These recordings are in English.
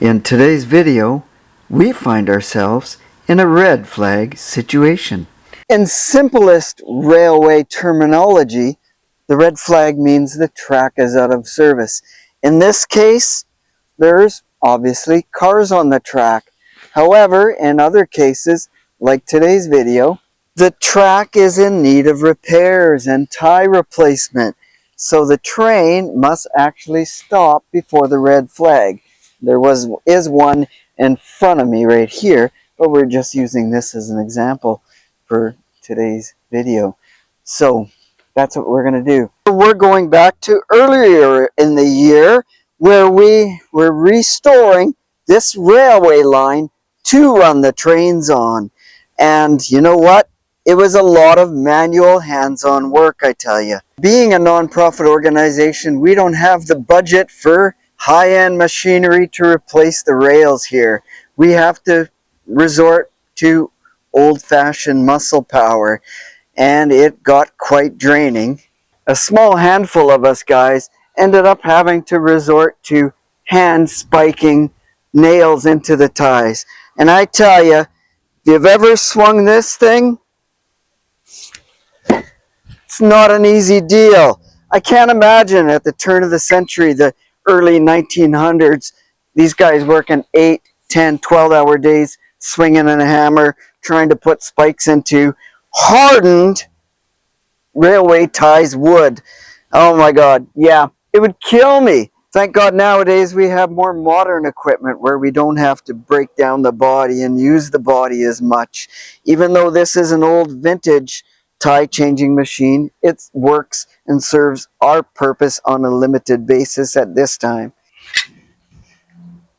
In today's video, we find ourselves in a red flag situation. In simplest railway terminology, the red flag means the track is out of service. In this case, there's obviously cars on the track. However, in other cases, like today's video, the track is in need of repairs and tie replacement. So the train must actually stop before the red flag. There is one in front of me right here, but we're just using this as an example for today's video. So that's what we're going to do. We're going back to earlier in the year where we were restoring this railway line to run the trains on. And you know what? It was a lot of manual hands-on work, I tell you. Being a non-profit organization, we don't have the budget for high-end machinery to replace the rails here. We have to resort to old-fashioned muscle power, and it got quite draining. A small handful of us guys ended up having to resort to hand spiking nails into the ties. And I tell you, if you've ever swung this thing, it's not an easy deal. I can't imagine at the turn of the century, the early 1900s, these guys working 8, 10, 12-hour days, swinging a hammer, trying to put spikes into hardened railway ties wood. Oh my God, yeah, it would kill me. Thank God nowadays we have more modern equipment where we don't have to break down the body and use the body as much. Even though this is an old vintage tie changing machine, it works and serves our purpose on a limited basis at this time.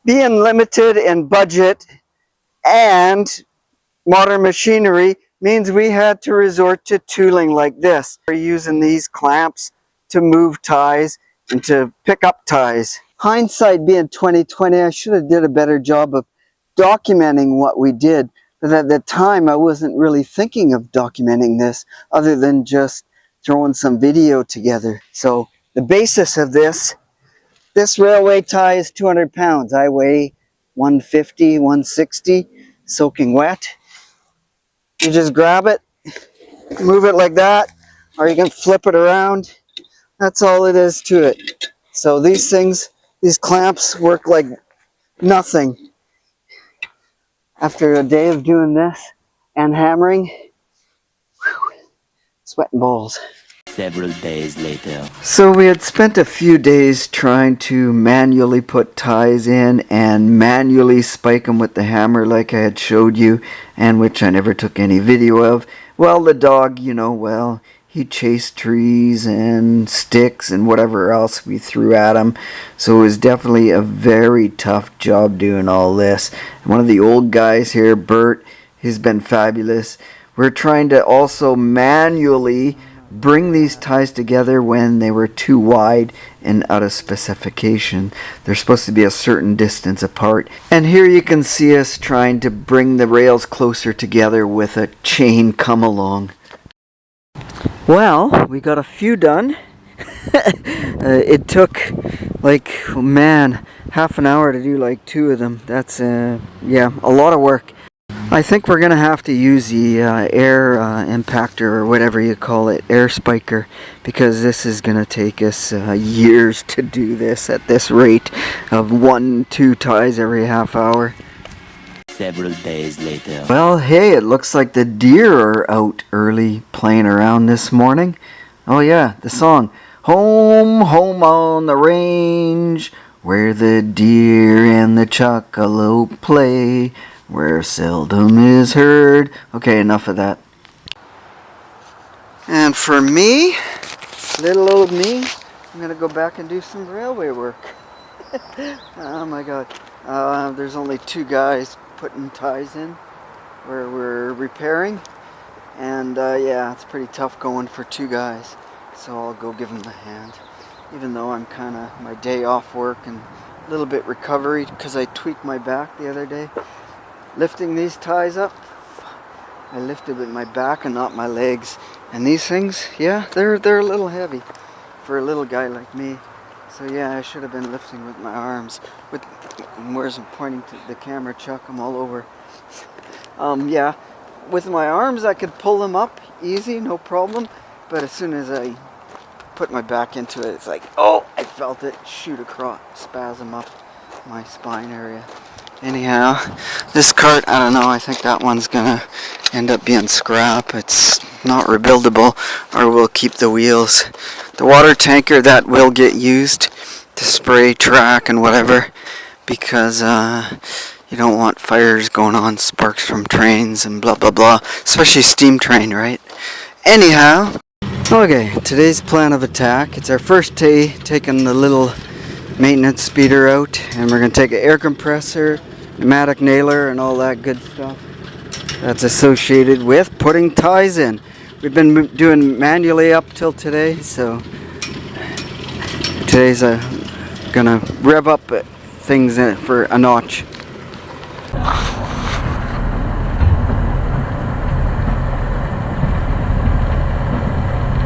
Being limited in budget and modern machinery means we had to resort to tooling like this. We're using these clamps to move ties and to pick up ties. Hindsight being 2020, I should have did a better job of documenting what we did. But at the time, I wasn't really thinking of documenting this other than just throwing some video together. So the basis of this railway tie is 200 pounds. I weigh 150, 160, soaking wet. You just grab it, move it like that, or you can flip it around. That's all it is to it. So these things, these clamps work like nothing. After a day of doing this and hammering, whew, sweating balls. Several days later. So we had spent a few days trying to manually put ties in and manually spike them with the hammer like I had showed you, and which I never took any video of. Well, the dog, you know, well, he chased trees and sticks and whatever else we threw at him. So it was definitely a very tough job doing all this. And one of the old guys here, Bert, he's been fabulous. We're trying to also manually bring these ties together when they were too wide and out of specification. They're supposed to be a certain distance apart. And here you can see us trying to bring the rails closer together with a chain come along. Well, we got a few done. It took like, oh man, half an hour to do like 2 of them. That's, yeah, a lot of work. I think we're going to have to use the air impactor or whatever you call it, air spiker, because this is going to take us years to do this at this rate of 1-2 ties every half hour. Several days later. Well, hey, it looks like the deer are out early playing around this morning. Oh yeah, the song, Home, home on the range, where the deer and the chocolate play, where seldom is heard. Okay, enough of that. And for me, little old me, I'm going to go back and do some railway work. Oh my God. There's only 2 guys putting ties in where we're repairing. And yeah, it's pretty tough going for 2 guys. So I'll go give them a hand. Even though I'm kind of my day off work and a little bit recovery because I tweaked my back the other day. Lifting these ties up, I lifted with my back and not my legs. And these things, yeah, they're a little heavy for a little guy like me. So yeah, I should have been lifting with my arms. Where's I'm pointing to the camera, Chuck? I'm all over. Yeah, with my arms I could pull them up easy, no problem. But as soon as I put my back into it, it's like, oh, I felt it shoot across, spasm up my spine area. Anyhow, this cart, I don't know, I think that one's gonna end up being scrap. It's not rebuildable, or we'll keep the wheels. The water tanker, that will get used to spray track and whatever, because you don't want fires going on, sparks from trains and blah blah blah, especially steam train, right? Anyhow, okay, today's plan of attack. It's our first day taking the little maintenance speeder out, and we're going to take an air compressor, pneumatic nailer, and all that good stuff that's associated with putting ties in. We've been doing manually up till today, so today's gonna rev up things for a notch.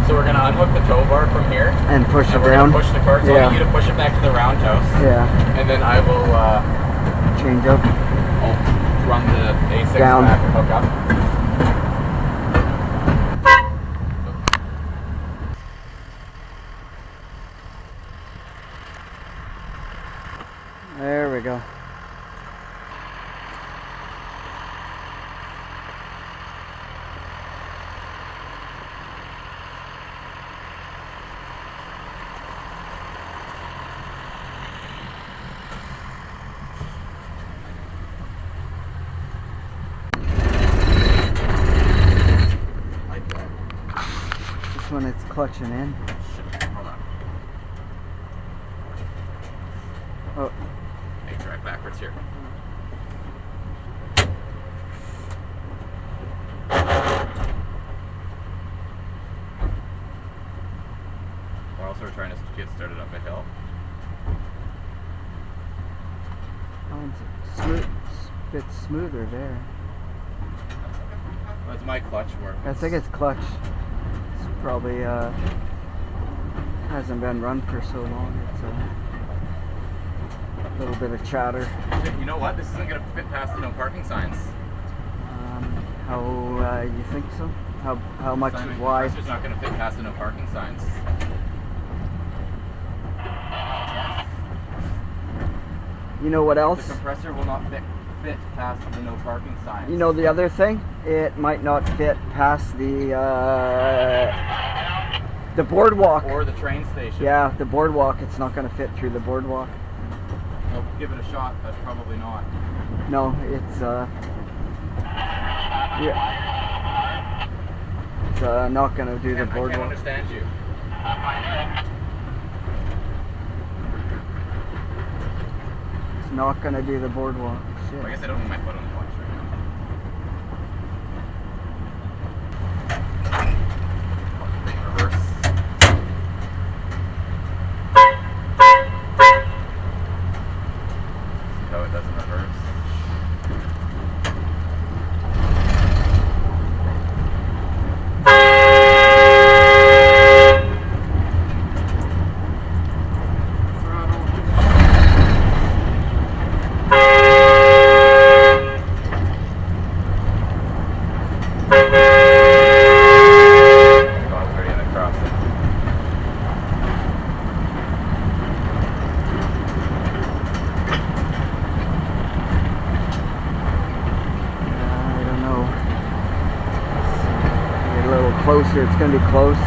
So we're gonna unhook the tow bar from here And push it and we're down. gonna push the cart. So I need you to push it back to the roundhouse. Yeah. And then I will Change up. I'll run the A6 Down. back and hook up. There we go. Like that. This one it's clutching in. Hold on. Oh, Hey, drive backwards here. We're also trying to get started up a hill. that one's bit smoother there. That's my clutch work. I think it's clutch. It's probably hasn't been run for so long. It's a little bit of chatter. You know what? This isn't going to fit past the no parking signs. How you think so? How much? Simon, Why? The compressor's not going to fit past the no parking signs. You know what The else? compressor will not fit past the no parking signs. You know the other thing? It might not fit past the boardwalk. Or the train station. Yeah, the boardwalk. It's not going to fit through the boardwalk. Well, give it a shot, but probably not. No, it's yeah. It's not going to do the I can't boardwalk. understand you. It's not going to do the boardwalk. Shit. Well, I guess I don't need my foot on the clutch right now. Reverse. See how it does in reverse. God's already in the crossing. I don't know. Get a little closer. It's going to be close.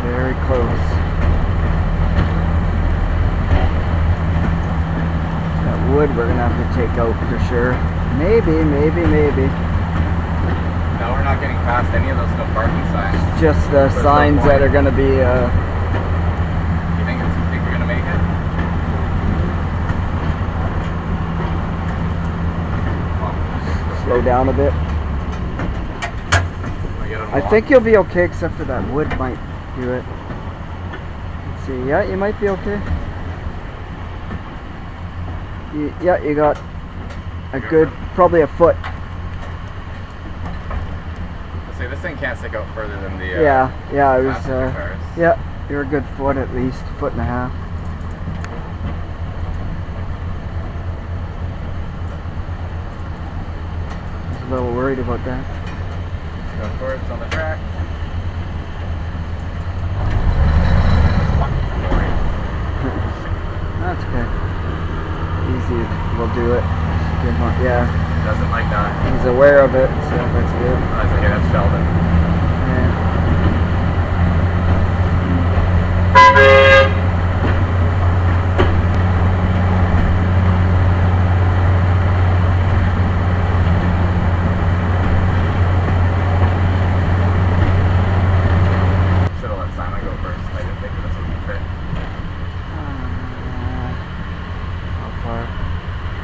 Very close. That wood we're going to have to take out for sure. Maybe. No, we're not getting past any of those no parking signs. Just the There's no signs point. that are going to be... You think we're gonna make it? slow down a bit. I think you'll be okay, except for that wood might do it. Let's see. Yeah, you might be okay. Yeah, you got a good, probably a foot. Let's say this thing can't stick out further than the Yeah, I was. passenger cars. Yeah, You're a good foot at least, foot and a half. I was a little worried about that. Going for it, it's on the track. That's okay. Easy, we'll do it. Good one. Yeah, Doesn't like that. he's aware of it, so that's good. I was like, that's Sheldon. Yeah. Should have let Simon go first. I didn't think this would be fit. How far?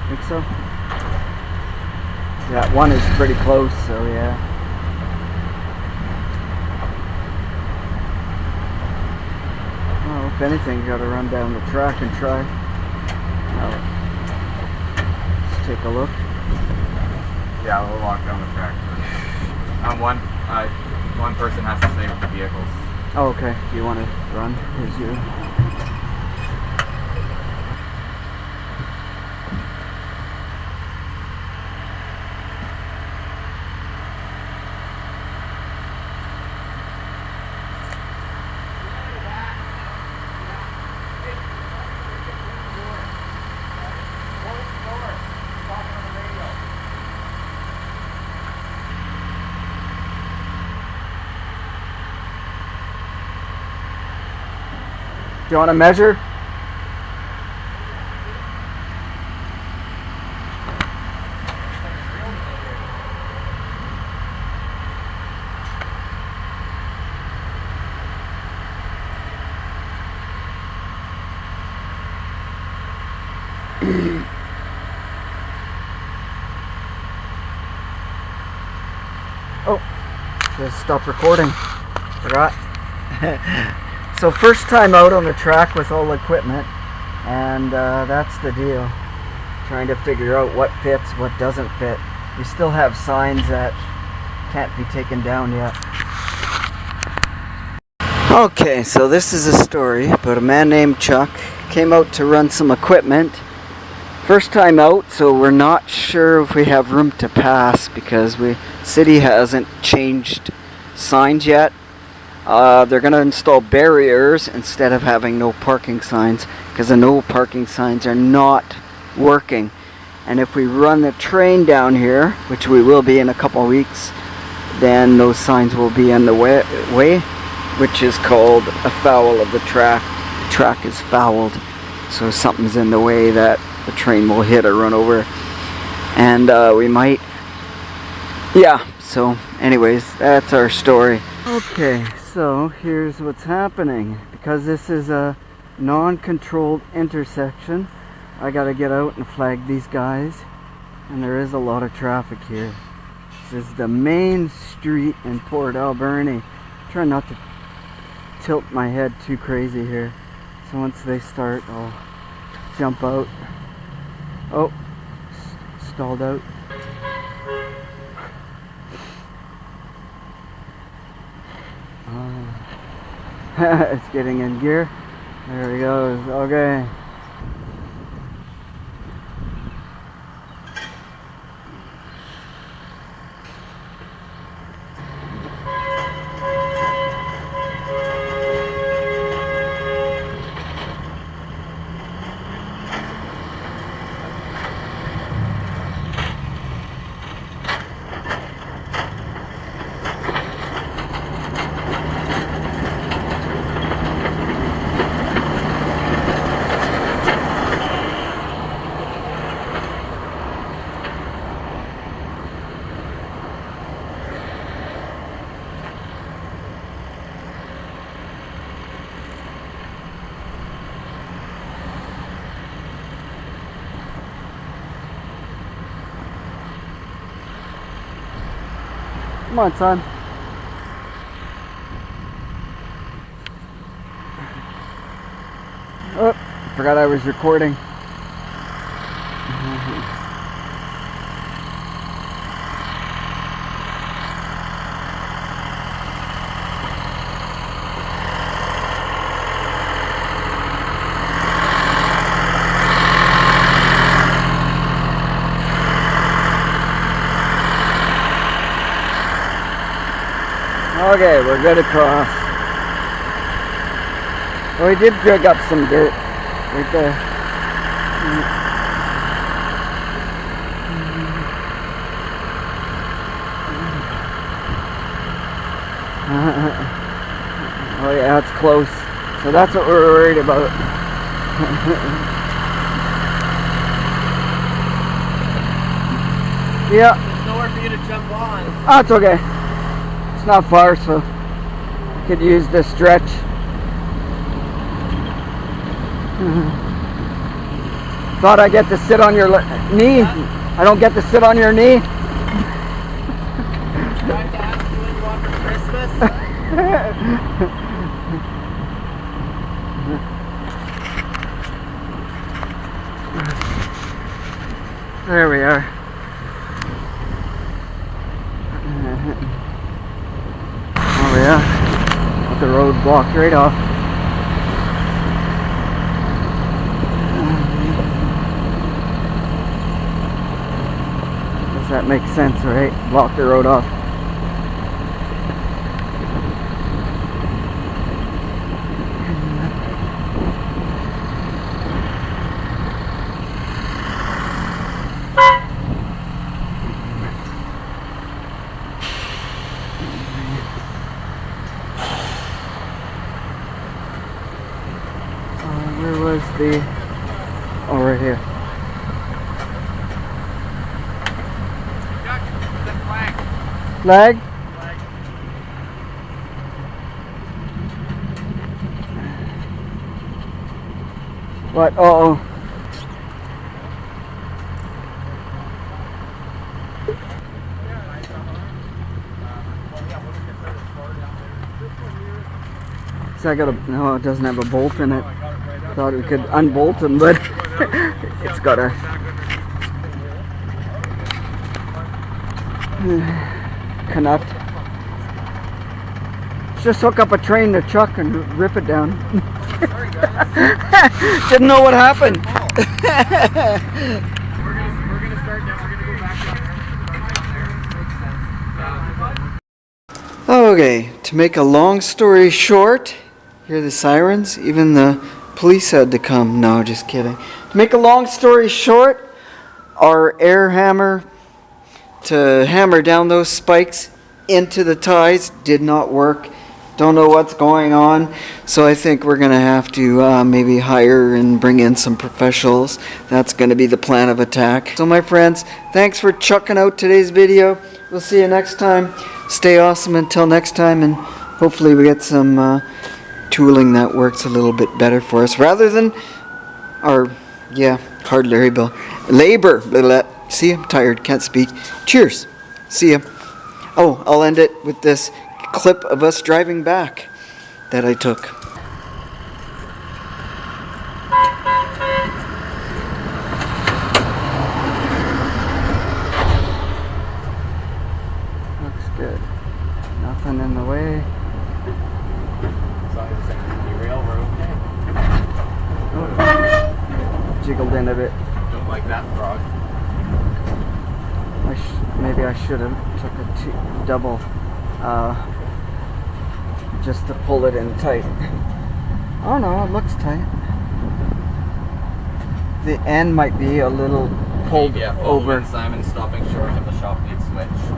Think so? That one is pretty close, so yeah. Well, if anything, you gotta run down the track and try. Let's take a look. Yeah, we'll walk down the track first. One person has to stay with the vehicles. Oh, okay. Do you want to run? Here's you. Do you want to measure? Oh, just stop recording. Forgot. So first time out on the track with all equipment, and that's the deal. Trying to figure out what fits, what doesn't fit. We still have signs that can't be taken down yet. Okay, so this is a story about a man named Chuck. Came out to run some equipment. First time out, so we're not sure if we have room to pass because city hasn't changed signs yet. They're going to install barriers instead of having no parking signs because the no parking signs are not working. And if we run the train down here, which we will be in a couple of weeks, then those signs will be in the way, which is called a foul of the track. The track is fouled, so something's in the way that the train will hit or run over. And we might... Yeah, so anyways, that's our story. Okay, so here's what's happening. Because this is a non-controlled intersection, I gotta get out and flag these guys. And there is a lot of traffic here. This is the main street in Port Alberni. Try not to tilt my head too crazy here. So once they start, I'll jump out. Oh, stalled out. It's getting in gear. There he goes. Okay. Come on, son. Oh, forgot I was recording. Okay, we're good across. Well, we did dig up some dirt right there. Oh yeah, it's close. So that's what we're worried about. Yeah. There's nowhere for you to jump on. Oh, it's okay. It's not far, so I could use this stretch. Thought I get to sit on your knee. I don't get to sit on your knee. Trying to ask you what you want for Christmas. There we are. Oh yeah, got the road blocked right off. Does that make sense, right? Block the road off. Where was the... Oh, right here. Jack, where's that flag? Flag? Flag. What? Uh-oh. So I got a... No, it doesn't have a bolt in it. Thought we could unbolt them, but it's got a... Canuck. Just hook up a train to Chuck and rip it down. Sorry, guys. Didn't know what happened. We're gonna start now. We're gonna go back down there. Okay, to make a long story short, hear the sirens? Even the police had to come. No, just kidding. To make a long story short, our air hammer to hammer down those spikes into the ties did not work. Don't know what's going on, so I think we're going to have to maybe hire and bring in some professionals. That's going to be the plan of attack. So my friends, thanks for checking out today's video. We'll see you next time. Stay awesome until next time, and hopefully we get some tooling that works a little bit better for us rather than our, hard labor. See, I'm tired, can't speak. Cheers. See ya. Oh, I'll end it with this clip of us driving back that I took. Looks good. Nothing in the way. As long as it's not derail, we're okay. Oh. Jiggled in a bit. Don't like that frog. Maybe I should have took a double just to pull it in tight. Oh no, it looks tight. The end might be a little pulled over. Simon stopping short of the shop lead switch.